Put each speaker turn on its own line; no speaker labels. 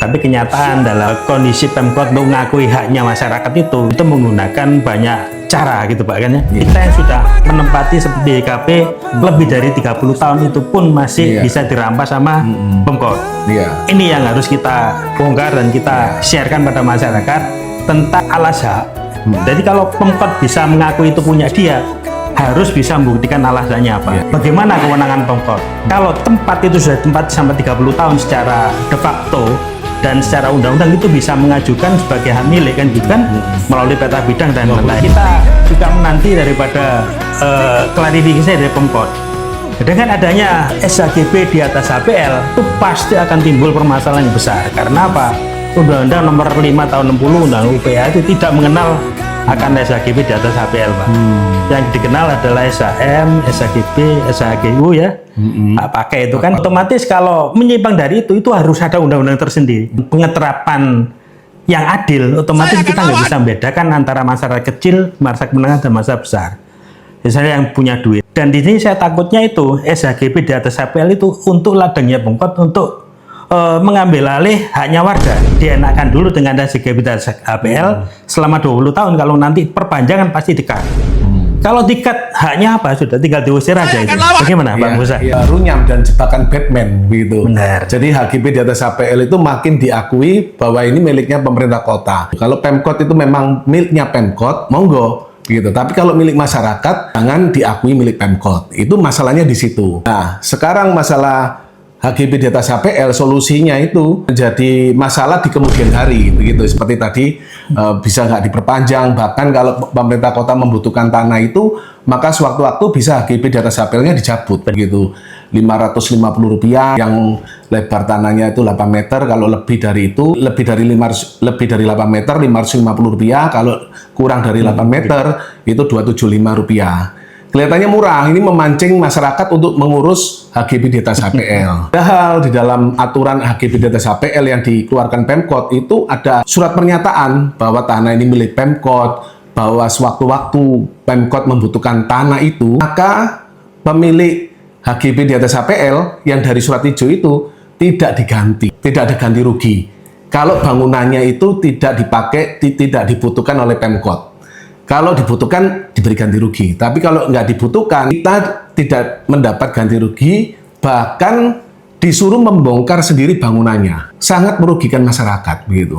Tapi kenyataan dalam kondisi Pemkot untuk mengakui haknya masyarakat itu menggunakan banyak cara gitu Pak kan ya. Kita yang sudah menempati seperti DKP lebih dari 30 tahun itu pun masih bisa dirampas sama Pemkot. Ini yang harus kita bongkar dan kita sharekan pada masyarakat tentang alas hak. Jadi kalau Pemkot bisa mengakui itu punya dia, harus bisa membuktikan alasannya apa. Bagaimana kewenangan Pemkot? Kalau tempat itu sudah tempat sampai 30 tahun secara de facto dan secara undang-undang itu bisa mengajukan sebagai hak milik kan gitu kan, melalui peta bidang dan lain-lain. Kita juga menanti daripada klarifikasi dari Pemkot. Dengan adanya SHGB di atas HPL itu pasti akan timbul permasalahan yang besar. Karena apa? Undang-Undang nomor 5 tahun 60 Undang UPH itu tidak mengenal akan SHGB di atas HPL Pak. Yang dikenal adalah SHM, SHGB, SHGU ya. Hak pakai itu kan otomatis kalau menyimpang dari itu harus ada undang-undang tersendiri. Pengeterapan yang adil otomatis kita nggak bisa membedakan antara masyarakat kecil, masyarakat menengah dan masyarakat besar. Misalnya yang punya duit. Dan di sini saya takutnya itu SHGB di atas HPL itu untuk ladangnya Pemkot untuk mengambil alih haknya warga. Dienakkan dulu dengan SHGB di atas HPL selama 20 tahun. Kalau nanti perpanjangan pasti dikat. Kalau dikat haknya apa sudah tinggal diusir aja itu. Bagaimana Pak Musa?
Ya, runyam dan jebakan Batman gitu.
Benar.
Jadi HGB di atas HPL itu makin diakui bahwa ini miliknya pemerintah kota. Kalau Pemkot itu memang miliknya Pemkot, monggo gitu. Tapi kalau milik masyarakat jangan diakui milik Pemkot. Itu masalahnya di situ. Nah, sekarang masalah HGB di atas HPL solusinya itu menjadi masalah di kemudian hari begitu, seperti tadi bisa nggak diperpanjang, bahkan kalau pemerintah kota membutuhkan tanah itu maka sewaktu-waktu bisa HGB di atas HPL-nya dicabut begitu. Rp550 yang lebar tanahnya itu 8 meter, kalau lebih dari itu lebih dari 8 meter Rp550, kalau kurang dari 8 meter itu Rp275. Kelihatannya murah, ini memancing masyarakat untuk mengurus HGB di atas HPL. Padahal di dalam aturan HGB di atas HPL yang dikeluarkan Pemkot itu ada surat pernyataan bahwa tanah ini milik Pemkot, bahwa sewaktu-waktu Pemkot membutuhkan tanah itu, maka pemilik HGB di atas HPL yang dari surat hijau itu tidak diganti, tidak ada ganti rugi. Kalau bangunannya itu tidak dipakai, tidak dibutuhkan oleh Pemkot. Kalau dibutuhkan diberi ganti rugi, tapi kalau nggak dibutuhkan kita tidak mendapat ganti rugi, bahkan disuruh membongkar sendiri bangunannya, sangat merugikan masyarakat begitu.